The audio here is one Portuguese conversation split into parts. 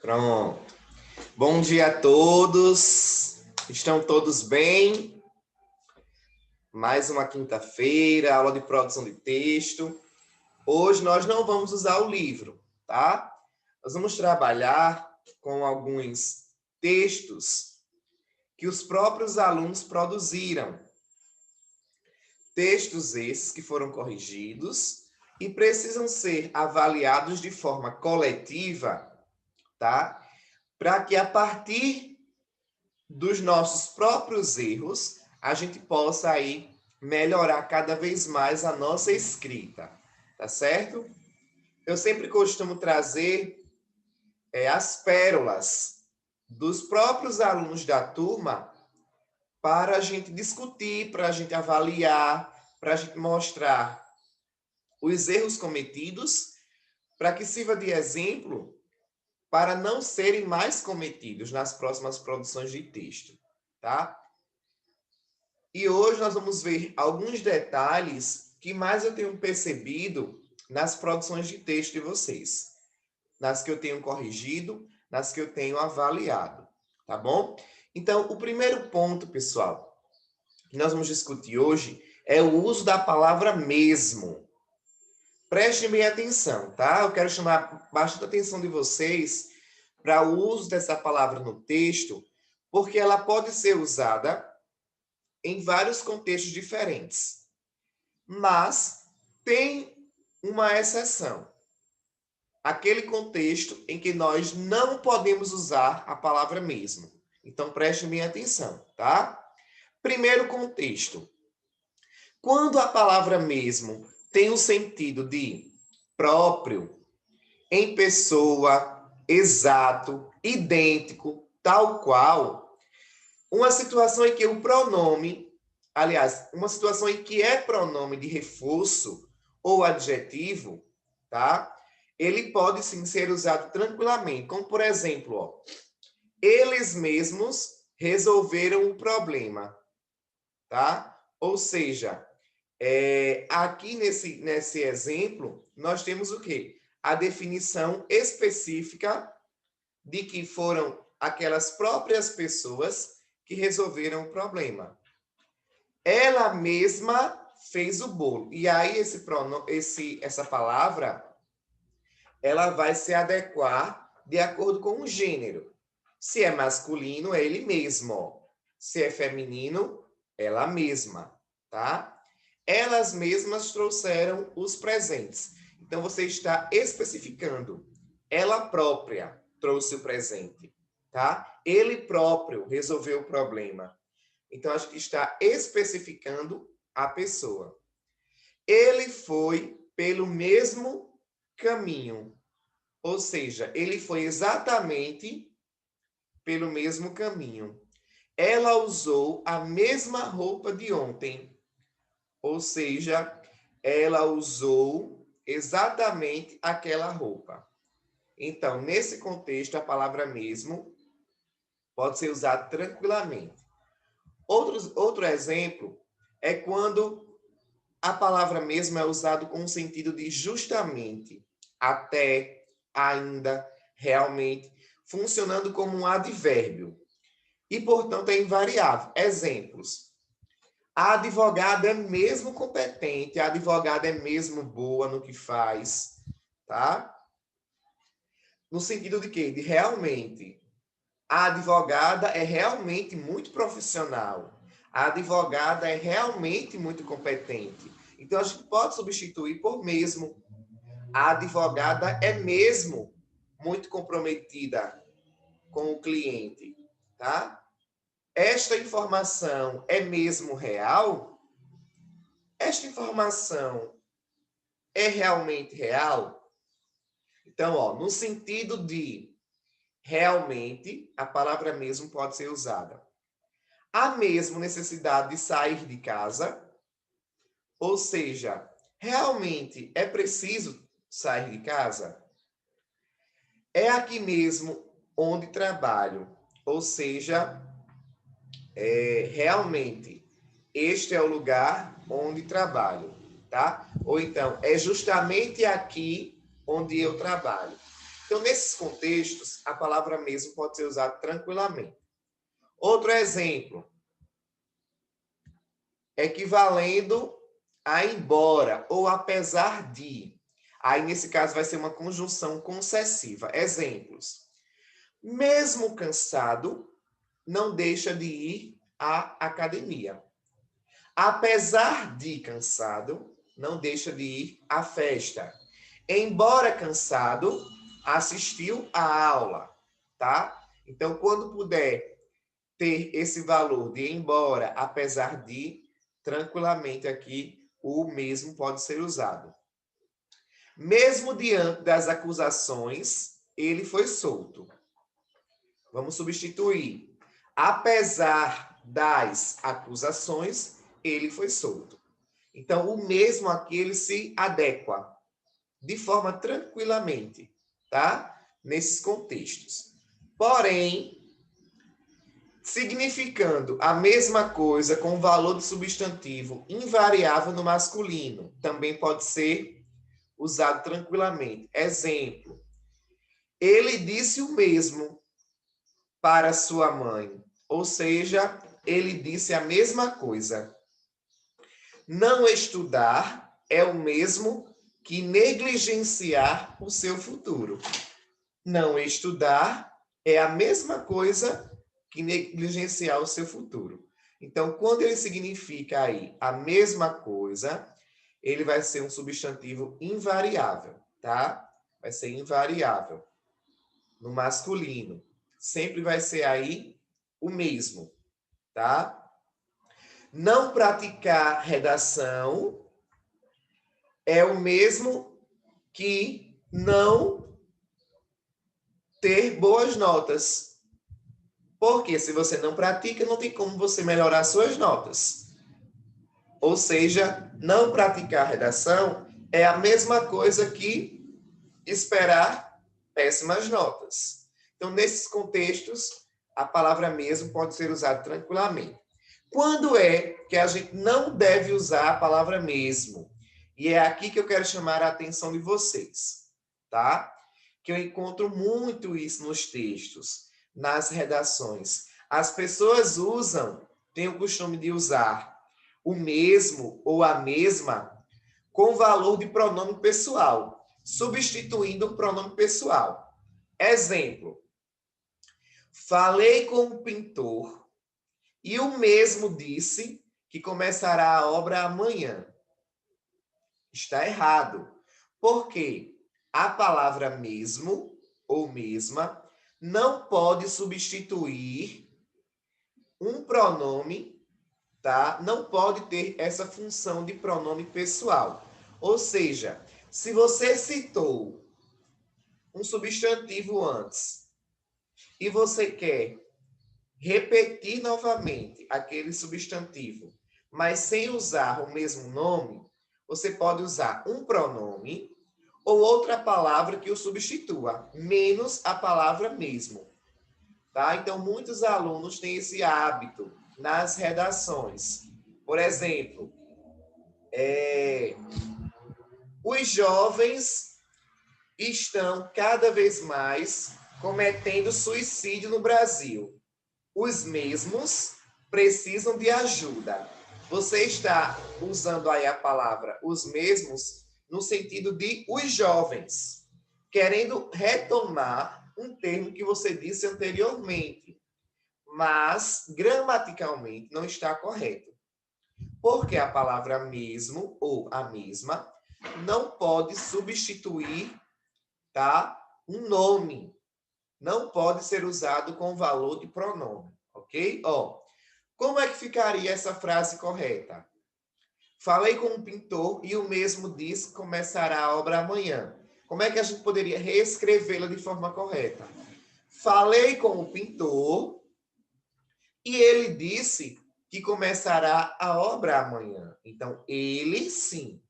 Pronto. Bom dia a todos. Estão todos bem? Mais uma quinta-feira, aula de produção de texto. Hoje nós não vamos usar o livro, tá? Nós vamos trabalhar com alguns textos que os próprios alunos produziram. Textos esses que foram corrigidos e precisam ser avaliados de forma coletiva, tá? Para que a partir dos nossos próprios erros, a gente possa aí melhorar cada vez mais a nossa escrita, tá certo? Eu sempre costumo trazer as pérolas dos próprios alunos da turma para a gente discutir, para a gente avaliar, para a gente mostrar os erros cometidos, para que sirva de exemplo para não serem mais cometidos nas próximas produções de texto, tá? E hoje nós vamos ver alguns detalhes que mais eu tenho percebido nas produções de texto de vocês, nas que eu tenho corrigido, nas que eu tenho avaliado, tá bom? Então, o primeiro ponto, pessoal, que nós vamos discutir hoje é o uso da palavra mesmo. Prestem bem atenção, tá? Eu quero chamar bastante atenção de vocês para o uso dessa palavra no texto, porque ela pode ser usada em vários contextos diferentes. Mas tem uma exceção. Aquele contexto em que nós não podemos usar a palavra mesmo. Então, prestem bem atenção, tá? Primeiro contexto. Quando a palavra mesmo tem o sentido de próprio, em pessoa, exato, idêntico, tal qual, uma situação em que o pronome, aliás, uma situação em que é pronome de reforço ou adjetivo, tá? Ele pode sim ser usado tranquilamente, como por exemplo, ó, eles mesmos resolveram o problema, tá? Ou seja, aqui nesse exemplo, nós temos o quê? A definição específica de que foram aquelas próprias pessoas que resolveram o problema. Ela mesma fez o bolo. E aí essa palavra, ela vai se adequar de acordo com o gênero. Se é masculino, é ele mesmo. Se é feminino, ela mesma, tá? Elas mesmas trouxeram os presentes. Então, você está especificando. Ela própria trouxe o presente, tá? Ele próprio resolveu o problema. Então, a gente está especificando a pessoa. Ele foi pelo mesmo caminho. Ou seja, ele foi exatamente pelo mesmo caminho. Ela usou a mesma roupa de ontem. Ou seja, ela usou exatamente aquela roupa. Então, nesse contexto, a palavra mesmo pode ser usada tranquilamente. Outro exemplo é quando a palavra mesmo é usada com o sentido de justamente, até, ainda, realmente, funcionando como um advérbio. E, portanto, é invariável. Exemplos. A advogada é mesmo competente, a advogada é mesmo boa no que faz, tá? No sentido de quê? De realmente. A advogada é realmente muito profissional. A advogada é realmente muito competente. Então, a gente pode substituir por mesmo. A advogada é mesmo muito comprometida com o cliente, tá? Esta informação é mesmo real? Esta informação é realmente real? Então, ó, no sentido de realmente, a palavra mesmo pode ser usada. Há mesmo necessidade de sair de casa? Ou seja, realmente é preciso sair de casa? É aqui mesmo onde trabalho. Ou seja, realmente, este é o lugar onde trabalho, tá? Ou então, é justamente aqui onde eu trabalho. Então, nesses contextos, a palavra mesmo pode ser usada tranquilamente. Outro exemplo, equivalendo a embora ou apesar de. Aí, nesse caso, vai ser uma conjunção concessiva. Exemplos. Mesmo cansado, não deixa de ir à academia. Apesar de cansado, não deixa de ir à festa. Embora cansado, assistiu à aula, tá? Então, quando puder ter esse valor de embora, apesar de, tranquilamente aqui, o mesmo pode ser usado. Mesmo diante das acusações, ele foi solto. Vamos substituir. Apesar das acusações, ele foi solto. Então, o mesmo aqui, ele se adequa de forma tranquilamente, tá? Nesses contextos. Porém, significando a mesma coisa com valor de substantivo invariável no masculino, também pode ser usado tranquilamente. Exemplo, ele disse o mesmo para sua mãe, ou seja, ele disse a mesma coisa. Não estudar é o mesmo que negligenciar o seu futuro. Não estudar é a mesma coisa que negligenciar o seu futuro. Então, quando ele significa aí a mesma coisa, ele vai ser um substantivo invariável, tá? Vai ser invariável. No masculino. Sempre vai ser aí o mesmo, tá? Não praticar redação é o mesmo que não ter boas notas. Porque se você não pratica, não tem como você melhorar suas notas. Ou seja, não praticar redação é a mesma coisa que esperar péssimas notas. Então, nesses contextos, a palavra mesmo pode ser usada tranquilamente. Quando é que a gente não deve usar a palavra mesmo? E é aqui que eu quero chamar a atenção de vocês, tá? Que eu encontro muito isso nos textos, nas redações. As pessoas têm o costume de usar o mesmo ou a mesma com valor de pronome pessoal, substituindo o pronome pessoal. Exemplo, falei com o pintor e o mesmo disse que começará a obra amanhã. Está errado. Por quê? A palavra mesmo ou mesma não pode substituir um pronome, tá? Não pode ter essa função de pronome pessoal. Ou seja, se você citou um substantivo antes e você quer repetir novamente aquele substantivo, mas sem usar o mesmo nome, você pode usar um pronome ou outra palavra que o substitua, menos a palavra mesmo. Tá? Então, muitos alunos têm esse hábito nas redações. Por exemplo, os jovens estão cada vez mais cometendo suicídio no Brasil. Os mesmos precisam de ajuda. Você está usando aí a palavra os mesmos no sentido de os jovens, querendo retomar um termo que você disse anteriormente, mas gramaticalmente não está correto. Porque a palavra mesmo ou a mesma não pode substituir, tá, um nome. Não pode ser usado com valor de pronome, ok? Como é que ficaria essa frase correta? Falei com um pintor e o mesmo disse que começará a obra amanhã. Como é que a gente poderia reescrevê-la de forma correta? Falei com o pintor e ele disse que começará a obra amanhã. Então, ele sim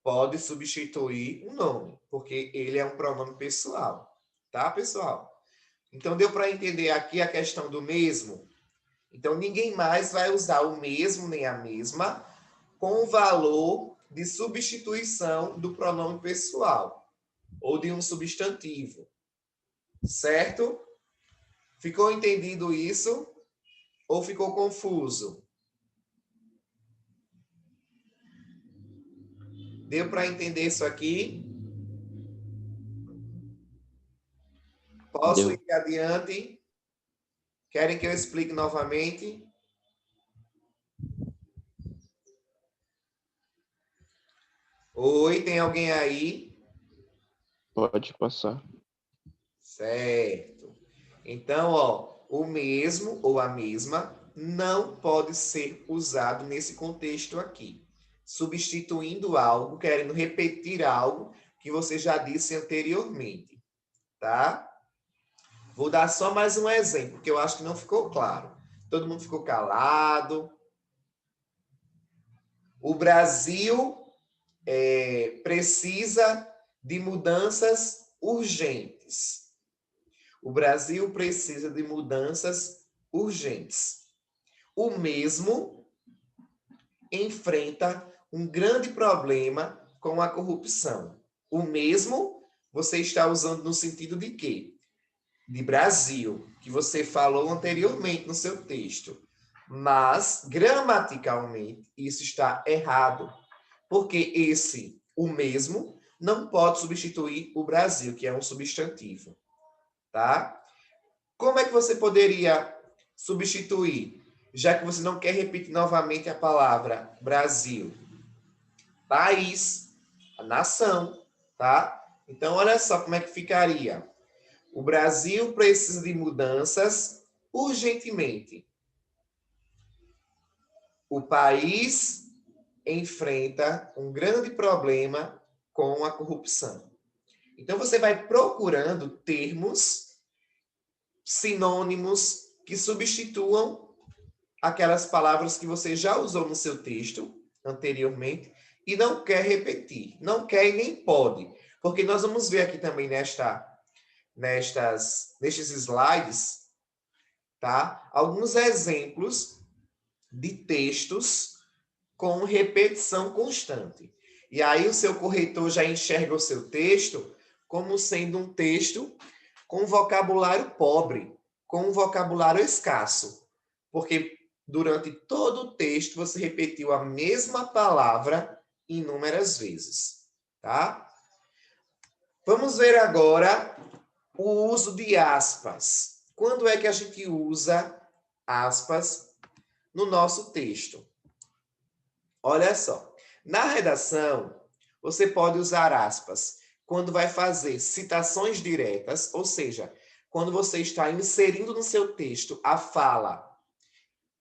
pode substituir um nome, porque ele é um pronome pessoal. Tá, pessoal? Então, deu para entender aqui a questão do mesmo? Então, ninguém mais vai usar o mesmo nem a mesma com o valor de substituição do pronome pessoal ou de um substantivo, Certo? Ficou entendido isso? Ou ficou confuso? Deu para entender isso aqui? Posso Deu. ir adiante? Querem que eu explique novamente? Oi, tem alguém aí? Pode passar. Certo. Então, ó, o mesmo ou a mesma não pode ser usado nesse contexto aqui, substituindo algo, querendo repetir algo que você já disse anteriormente, tá? Vou dar só mais um exemplo, que eu acho que não ficou claro. Todo mundo ficou calado. O Brasil precisa de mudanças urgentes. O Brasil precisa de mudanças urgentes. O mesmo enfrenta um grande problema com a corrupção. O mesmo você está usando no sentido de quê? De Brasil, que você falou anteriormente no seu texto. Mas, gramaticalmente, isso está errado. Porque o mesmo, não pode substituir o Brasil, que é um substantivo. Tá? Como é que você poderia substituir, já que você não quer repetir novamente a palavra Brasil? País, a nação, tá? Então, olha só como é que ficaria. O Brasil precisa de mudanças urgentemente. O país enfrenta um grande problema com a corrupção. Então, você vai procurando termos sinônimos que substituam aquelas palavras que você já usou no seu texto anteriormente e não quer repetir. Não quer e nem pode. Porque nós vamos ver aqui também nestes slides, tá? Alguns exemplos de textos com repetição constante. E aí o seu corretor já enxerga o seu texto como sendo um texto com vocabulário pobre, com um vocabulário escasso, porque durante todo o texto você repetiu a mesma palavra inúmeras vezes, tá? Vamos ver agora o uso de aspas. Quando é que a gente usa aspas no nosso texto? Olha só, na redação, você pode usar aspas quando vai fazer citações diretas, ou seja, quando você está inserindo no seu texto a fala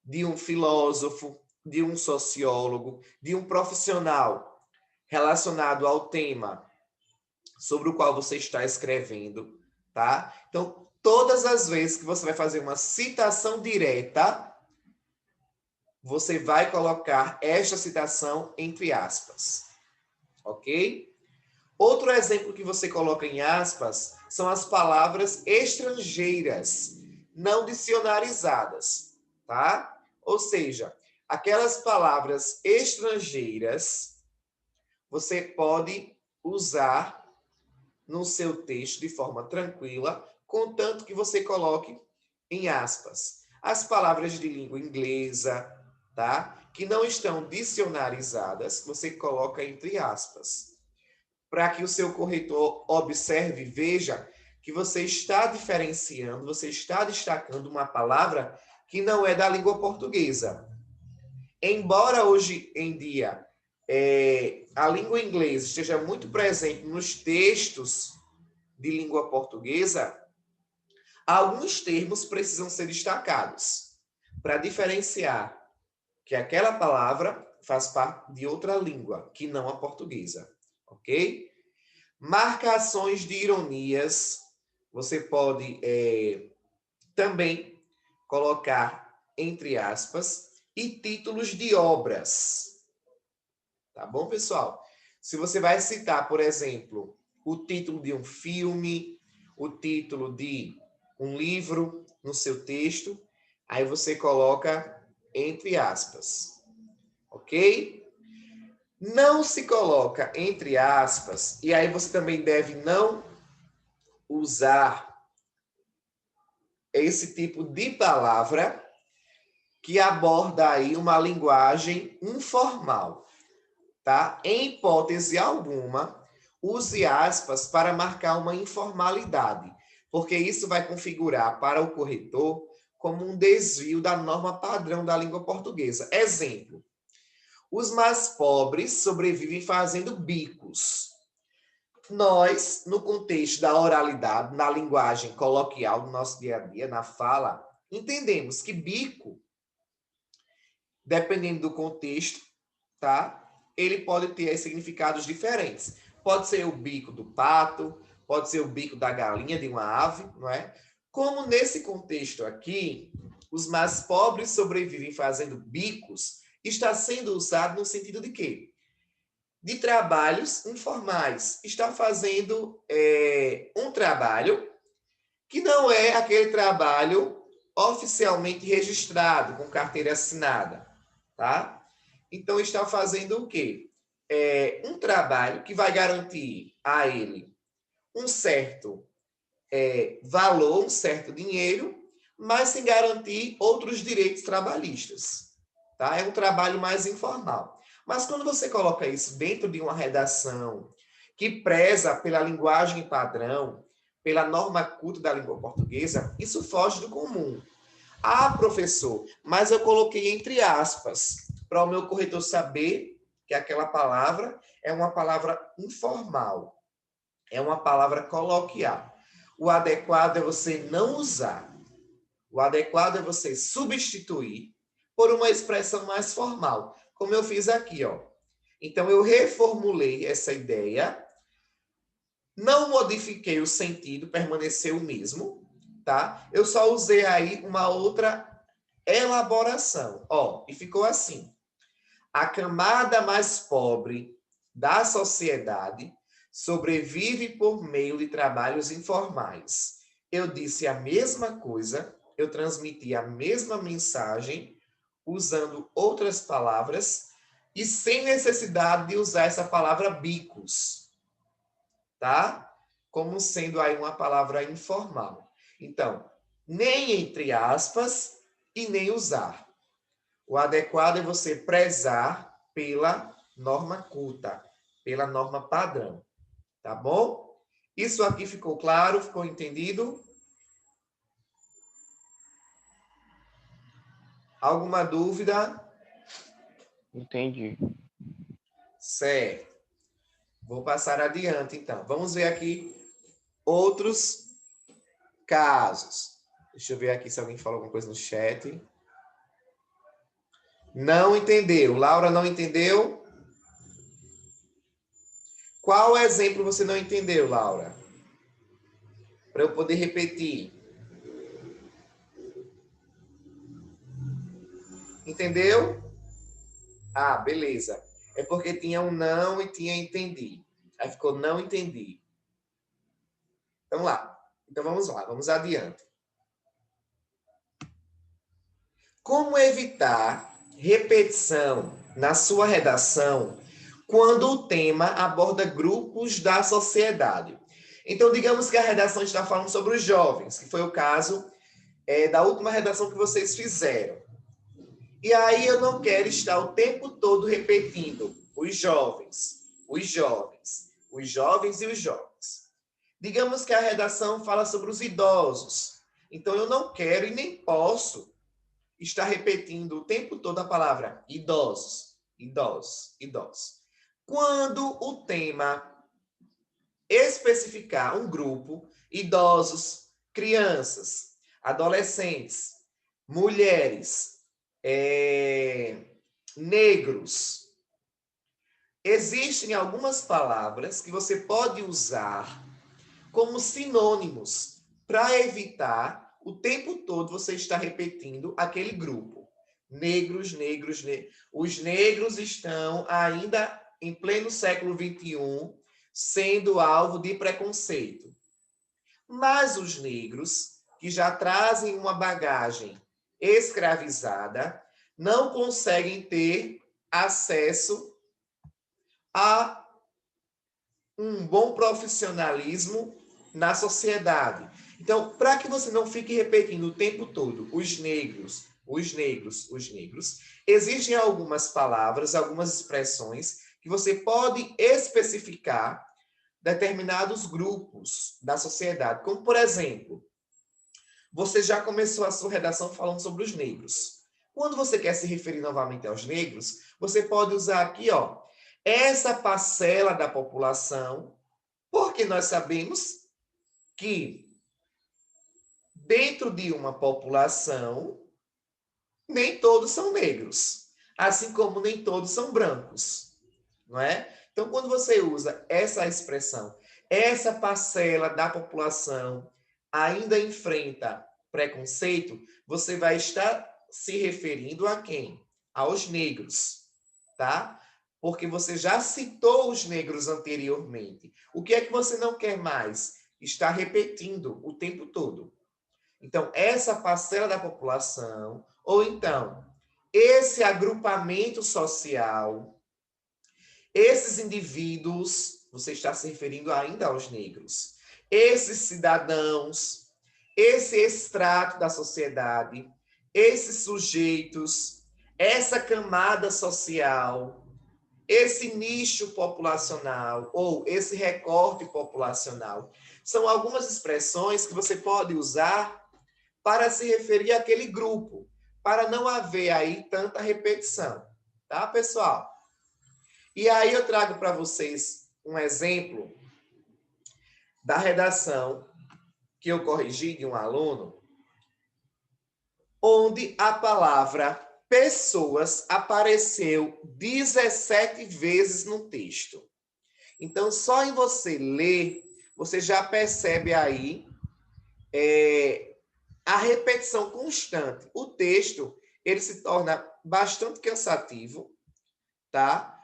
de um filósofo, de um sociólogo, de um profissional relacionado ao tema sobre o qual você está escrevendo, tá? Então, todas as vezes que você vai fazer uma citação direta, você vai colocar esta citação entre aspas, ok? Outro exemplo que você coloca em aspas são as palavras estrangeiras, não dicionarizadas, tá? Ou seja, aquelas palavras estrangeiras você pode usar no seu texto de forma tranquila, contanto que você coloque em aspas. As palavras de língua inglesa, tá? Que não estão dicionarizadas, você coloca entre aspas. Para que o seu corretor observe e veja que você está diferenciando, você está destacando uma palavra que não é da língua portuguesa. Embora hoje em dia a língua inglesa esteja muito presente nos textos de língua portuguesa, alguns termos precisam ser destacados para diferenciar que aquela palavra faz parte de outra língua, que não a portuguesa, ok? Marcações de ironias, você pode também colocar entre aspas, e títulos de obras. Tá bom, pessoal? Se você vai citar, por exemplo, o título de um filme, o título de um livro no seu texto, aí você coloca entre aspas, ok? Não se coloca entre aspas, e aí você também deve não usar esse tipo de palavra que aborda aí uma linguagem informal, tá? Em hipótese alguma, use aspas para marcar uma informalidade, porque isso vai configurar para o corretor como um desvio da norma padrão da língua portuguesa. Exemplo: os mais pobres sobrevivem fazendo bicos. Nós, no contexto da oralidade, na linguagem coloquial do nosso dia a dia, na fala, entendemos que bico, dependendo do contexto, tá? Ele pode ter significados diferentes. Pode ser o bico do pato, pode ser o bico da galinha, de uma ave, não é? Como nesse contexto aqui, os mais pobres sobrevivem fazendo bicos, está sendo usado no sentido de quê? De trabalhos informais. Está fazendo um trabalho que não é aquele trabalho oficialmente registrado, com carteira assinada, tá? Então, está fazendo o quê? Um trabalho que vai garantir a ele um certo valor, um certo dinheiro, mas sem garantir outros direitos trabalhistas, tá? É um trabalho mais informal. Mas quando você coloca isso dentro de uma redação que preza pela linguagem padrão, pela norma culta da língua portuguesa, isso foge do comum. Ah, professor, mas eu coloquei entre aspas, para o meu corretor saber que aquela palavra é uma palavra informal, é uma palavra coloquial. O adequado é você não usar. O adequado é você substituir por uma expressão mais formal, como eu fiz aqui, ó. Então, eu reformulei essa ideia, não modifiquei o sentido, permaneceu o mesmo, tá? Eu só usei aí uma outra elaboração, ó, e ficou assim: a camada mais pobre da sociedade sobrevive por meio de trabalhos informais. Eu disse a mesma coisa, eu transmiti a mesma mensagem, usando outras palavras e sem necessidade de usar essa palavra bicos, tá? Como sendo aí uma palavra informal. Então, nem entre aspas e nem usar. O adequado é você prezar pela norma culta, pela norma padrão. Tá bom? Isso aqui ficou claro? Ficou entendido? Alguma dúvida? Entendi. Certo. Vou passar adiante, então. Vamos ver aqui outros casos. Deixa eu ver aqui se alguém falou alguma coisa no chat. Não entendeu. Laura não entendeu? Qual exemplo você não entendeu, Laura? Para eu poder repetir. Entendeu? Ah, beleza. É porque tinha um não e tinha entendi. Aí ficou não entendi. Então lá. Então vamos lá, vamos adiante. Como evitar repetição na sua redação quando o tema aborda grupos da sociedade? Então, digamos que a redação está falando sobre os jovens, que foi o caso da última redação que vocês fizeram. E aí eu não quero estar o tempo todo repetindo os jovens, os jovens, os jovens e os jovens. Digamos que a redação fala sobre os idosos. Então eu não quero e nem posso estar repetindo o tempo todo a palavra idosos, idosos, idosos. Quando o tema especificar um grupo, idosos, crianças, adolescentes, mulheres, negros. Existem algumas palavras que você pode usar como sinônimos para evitar o tempo todo você estar repetindo aquele grupo. Negros, negros, negros. Os negros estão ainda em pleno século XXI sendo alvo de preconceito. Mas os negros, que já trazem uma bagagem escravizada, não conseguem ter acesso a um bom profissionalismo na sociedade. Então, para que você não fique repetindo o tempo todo os negros, existem algumas palavras, algumas expressões que você pode especificar determinados grupos da sociedade. Como, por exemplo, você já começou a sua redação falando sobre os negros. Quando você quer se referir novamente aos negros, você pode usar aqui, ó, essa parcela da população, porque nós sabemos que dentro de uma população, nem todos são negros, assim como nem todos são brancos, não é? Então, quando você usa essa expressão, essa parcela da população ainda enfrenta preconceito, você vai estar se referindo a quem? Aos negros, tá? Porque você já citou os negros anteriormente. O que é que você não quer mais? Está repetindo o tempo todo. Então, essa parcela da população, ou então, esse agrupamento social, esses indivíduos, você está se referindo ainda aos negros, esses cidadãos, esse extrato da sociedade, esses sujeitos, essa camada social, esse nicho populacional ou esse recorte populacional, são algumas expressões que você pode usar para se referir àquele grupo, para não haver aí tanta repetição, tá, pessoal? E aí eu trago para vocês um exemplo da redação que eu corrigi de um aluno, onde a palavra pessoas apareceu 17 vezes no texto. Então, só em você ler, você já percebe aí a repetição constante. O texto, ele se torna bastante cansativo, tá?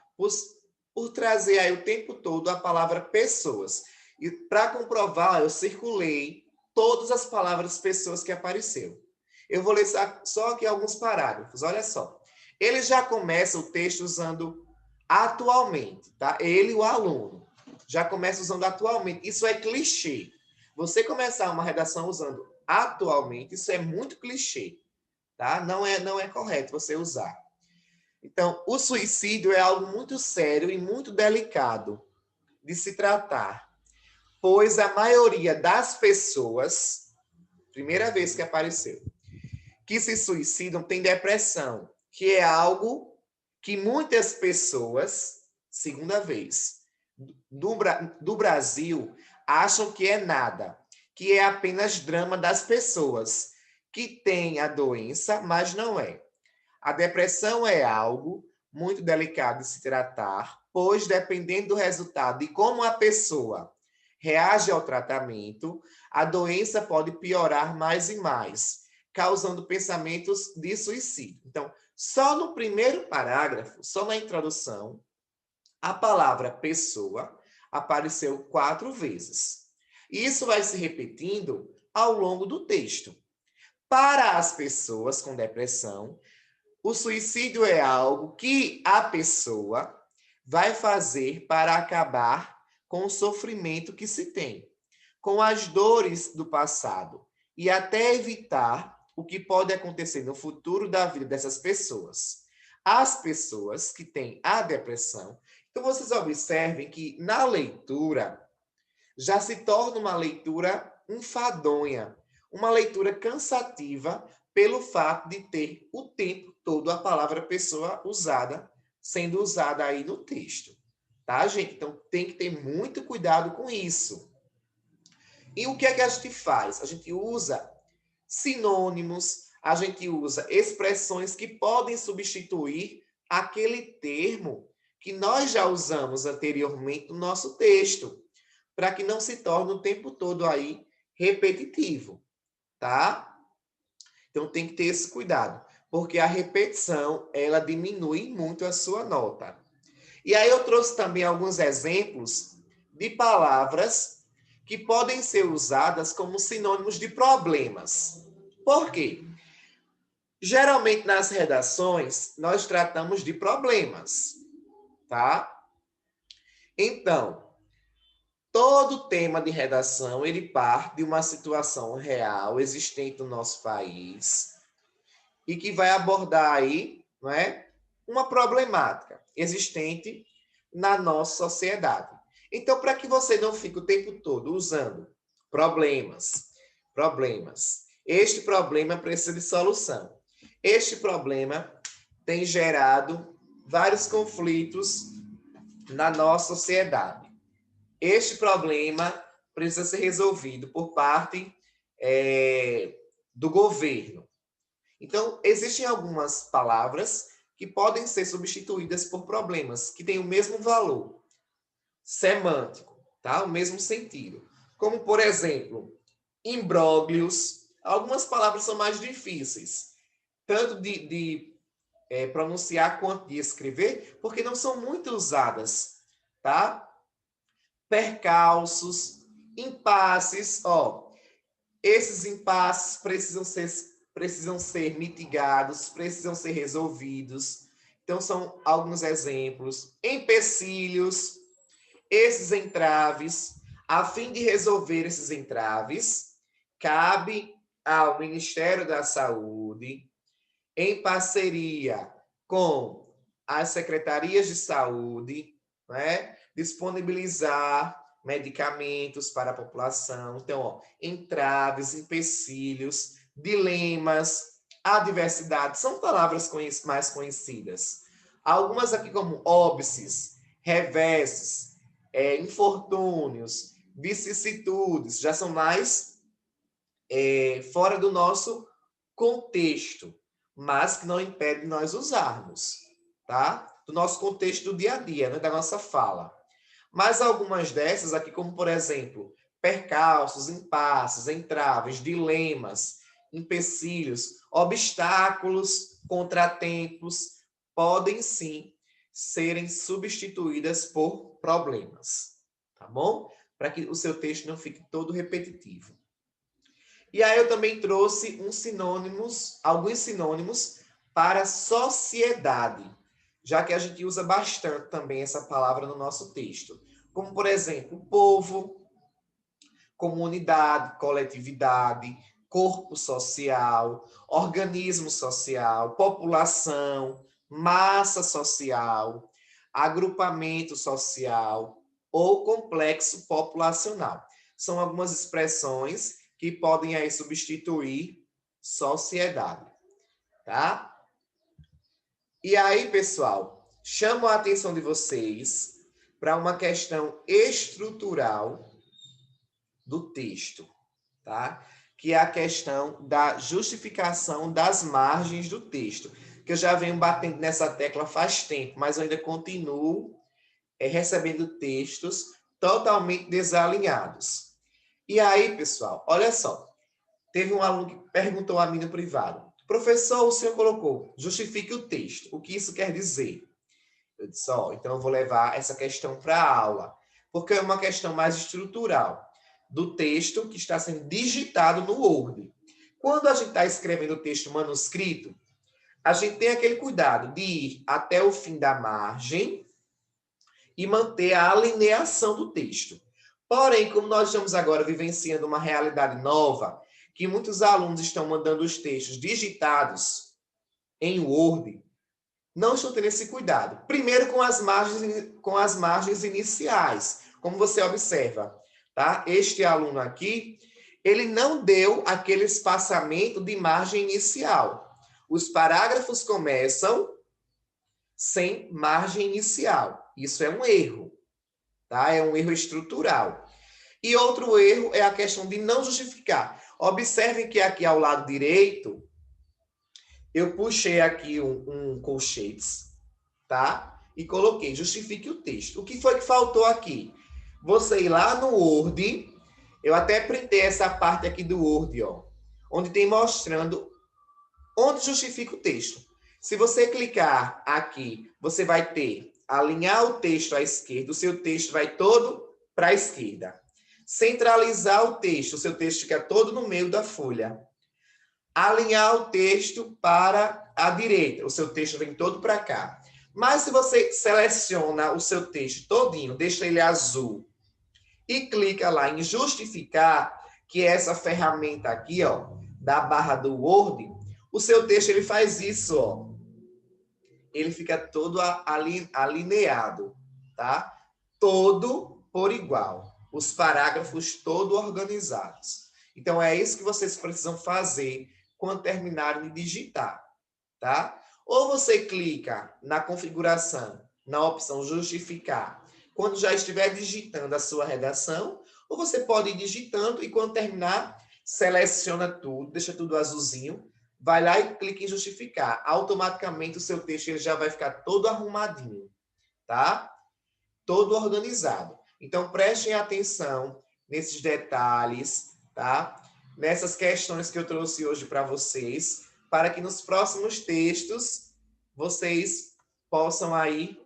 Por trazer aí o tempo todo a palavra pessoas. E para comprovar, eu circulei todas as palavras pessoas que apareceu. Eu vou ler só aqui alguns parágrafos, olha só. Ele já começa o texto usando atualmente, tá? Ele, o aluno, já começa usando atualmente. Isso é clichê. Você começar uma redação usando atualmente, isso é muito clichê, tá? Não é correto você usar. Então, o suicídio é algo muito sério e muito delicado de se tratar, pois a maioria das pessoas, primeira vez que apareceu, que se suicidam tem depressão, que é algo que muitas pessoas, segunda vez, do Brasil, acham que é nada, que é apenas drama das pessoas que têm a doença, mas não é. A depressão é algo muito delicado de se tratar, pois dependendo do resultado e como a pessoa reage ao tratamento, a doença pode piorar mais e mais, causando pensamentos de suicídio. Então, só no primeiro parágrafo, só na introdução, a palavra pessoa apareceu 4 vezes. Isso vai se repetindo ao longo do texto. Para as pessoas com depressão, o suicídio é algo que a pessoa vai fazer para acabar com o sofrimento que se tem, com as dores do passado e até evitar o que pode acontecer no futuro da vida dessas pessoas. As pessoas que têm a depressão. Então, vocês observem que na leitura já se torna uma leitura enfadonha, uma leitura cansativa pelo fato de ter o tempo todo a palavra pessoa sendo usada aí no texto. Tá, gente? Então, tem que ter muito cuidado com isso. E o que é que a gente faz? A gente usa sinônimos, a gente usa expressões que podem substituir aquele termo que nós já usamos anteriormente no nosso texto, para que não se torne o tempo todo aí repetitivo, tá? Então tem que ter esse cuidado, porque a repetição, ela diminui muito a sua nota. E aí eu trouxe também alguns exemplos de palavras que podem ser usadas como sinônimos de problemas. Por quê? Geralmente nas redações nós tratamos de problemas, tá? Então, todo tema de redação, ele parte de uma situação real, existente no nosso país, e que vai abordar aí, não é, uma problemática existente na nossa sociedade. Então, para que você não fique o tempo todo usando problemas, este problema precisa de solução. Este problema tem gerado vários conflitos na nossa sociedade. Este problema precisa ser resolvido por parte do governo. Então, existem algumas palavras que podem ser substituídas por problemas que têm o mesmo valor semântico, tá? O mesmo sentido. Como, por exemplo, imbróglios. Algumas palavras são mais difíceis, tanto de pronunciar quanto de escrever, porque não são muito usadas, tá? Percalços, impasses, esses impasses precisam ser mitigados, precisam ser resolvidos. Então, são alguns exemplos. Empecilhos, esses entraves. A fim de resolver esses entraves, cabe ao Ministério da Saúde, em parceria com as secretarias de saúde, né, disponibilizar medicamentos para a população. Então, entraves, empecilhos, dilemas, adversidade, são palavras mais conhecidas. Algumas aqui como óbices, reveses, infortúnios, vicissitudes, já são mais fora do nosso contexto, mas que não impede nós usarmos, tá? Do nosso contexto do dia a dia, né? Da nossa fala. Mas algumas dessas aqui, como por exemplo, percalços, impasses, entraves, dilemas, empecilhos, obstáculos, contratempos, podem sim serem substituídas por problemas, tá bom? Para que o seu texto não fique todo repetitivo. E aí eu também trouxe alguns sinônimos para sociedade, já que a gente usa bastante também essa palavra no nosso texto. Como, por exemplo, povo, comunidade, coletividade, corpo social, organismo social, população, massa social, agrupamento social ou complexo populacional. São algumas expressões que podem aí substituir sociedade, tá? E aí, pessoal, chamo a atenção de vocês para uma questão estrutural do texto, tá? Que é a questão da justificação das margens do texto, que eu já venho batendo nessa tecla faz tempo, mas eu ainda continuo recebendo textos totalmente desalinhados. E aí, pessoal, olha só, teve um aluno que perguntou a mim no privado: professor, o senhor colocou, justifique o texto, o que isso quer dizer? Eu disse, então eu vou levar essa questão para a aula, porque é uma questão mais estrutural do texto que está sendo digitado no Word. Quando a gente está escrevendo o texto manuscrito, a gente tem aquele cuidado de ir até o fim da margem e manter a alineação do texto. Porém, como nós estamos agora vivenciando uma realidade nova, que muitos alunos estão mandando os textos digitados em Word, não estão tendo esse cuidado. Primeiro, com as margens iniciais. Como você observa, tá? Este aluno aqui, ele não deu aquele espaçamento de margem inicial. Os parágrafos começam sem margem inicial. Isso é um erro, tá? É um erro estrutural. E outro erro é a questão de não justificar. Observem que aqui ao lado direito, eu puxei aqui um colchetes, tá? E coloquei, justifique o texto. O que foi que faltou aqui? Você ir lá no Word, eu até printei essa parte aqui do Word, onde tem mostrando onde justifica o texto. Se você clicar aqui, você vai ter alinhar o texto à esquerda, o seu texto vai todo para a esquerda. Centralizar o texto, o seu texto fica todo no meio da folha. Alinhar o texto para a direita, o seu texto vem todo para cá. Mas se você seleciona o seu texto todinho, deixa ele azul e clica lá em justificar, que é essa ferramenta aqui, ó, da barra do Word, o seu texto ele faz isso, ó. Ele fica todo alineado, tá? Todo por igual. Os parágrafos todos organizados. Então, é isso que vocês precisam fazer quando terminarem de digitar, tá? Ou você clica na configuração, na opção justificar, quando já estiver digitando a sua redação, ou você pode ir digitando e quando terminar, seleciona tudo, deixa tudo azulzinho, vai lá e clica em justificar. Automaticamente o seu texto ele já vai ficar todo arrumadinho, tá? Todo organizado. Então, prestem atenção nesses detalhes, tá? Nessas questões que eu trouxe hoje para vocês, para que nos próximos textos vocês possam aí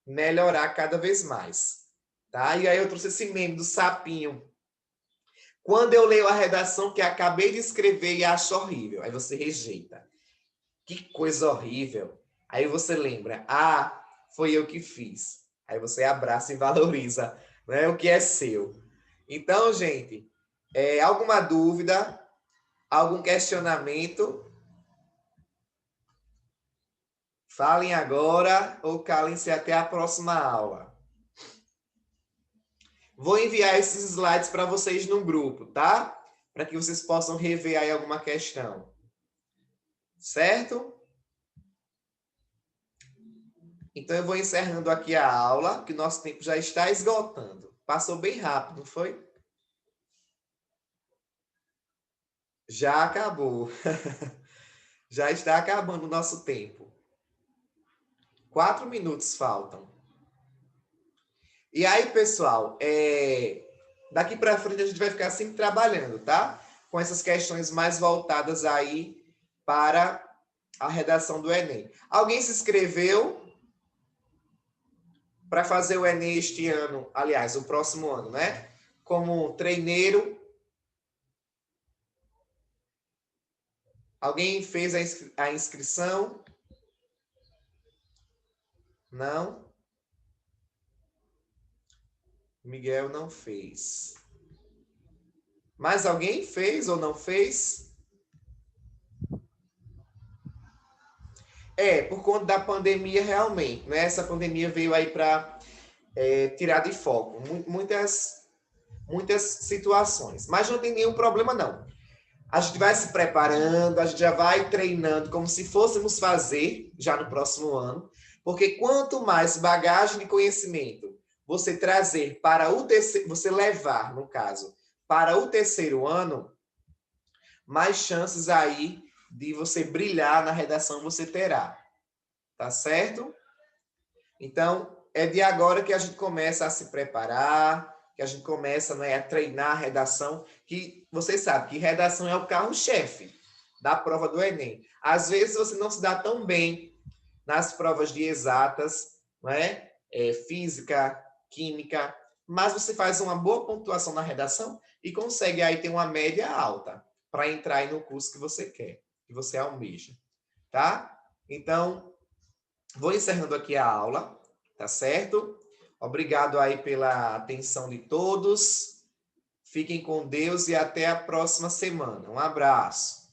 melhorar cada vez mais, tá? E aí eu trouxe esse meme do sapinho. Quando eu leio a redação que acabei de escrever e acho horrível, aí você rejeita. Que coisa horrível. Aí você lembra, ah, foi eu que fiz. Aí você abraça e valoriza, né, o que é seu. Então, gente, alguma dúvida, algum questionamento? Falem agora ou calem-se até a próxima aula. Vou enviar esses slides para vocês no grupo, tá? Para que vocês possam rever aí alguma questão. Certo? Então, eu vou encerrando aqui a aula, que o nosso tempo já está esgotando. Passou bem rápido, não foi? Já acabou. Já está acabando o nosso tempo. 4 minutos faltam. E aí, pessoal, daqui para frente a gente vai ficar sempre trabalhando, tá? Com essas questões mais voltadas aí para a redação do Enem. Alguém se inscreveu para fazer o Enem este ano, aliás, o próximo ano, né? Como treineiro. Alguém fez a inscrição? Não? Miguel não fez. Mas alguém fez ou não fez? Por conta da pandemia, realmente, né? Essa pandemia veio aí para tirar de foco muitas situações. Mas não tem nenhum problema, não. A gente vai se preparando, a gente já vai treinando como se fôssemos fazer já no próximo ano, porque quanto mais bagagem de conhecimento você trazer para o terceiro, você levar, no caso, para o terceiro ano, mais chances aí de você brilhar na redação você terá. Tá certo? Então, é de agora que a gente começa a se preparar, que a gente começa, né, a treinar a redação, que vocês sabem que redação é o carro-chefe da prova do Enem. Às vezes você não se dá tão bem nas provas de exatas, né? Física, química, mas você faz uma boa pontuação na redação e consegue aí ter uma média alta para entrar aí no curso que você quer, que você almeja, tá? Então, vou encerrando aqui a aula, tá certo? Obrigado aí pela atenção de todos. Fiquem com Deus e até a próxima semana. Um abraço.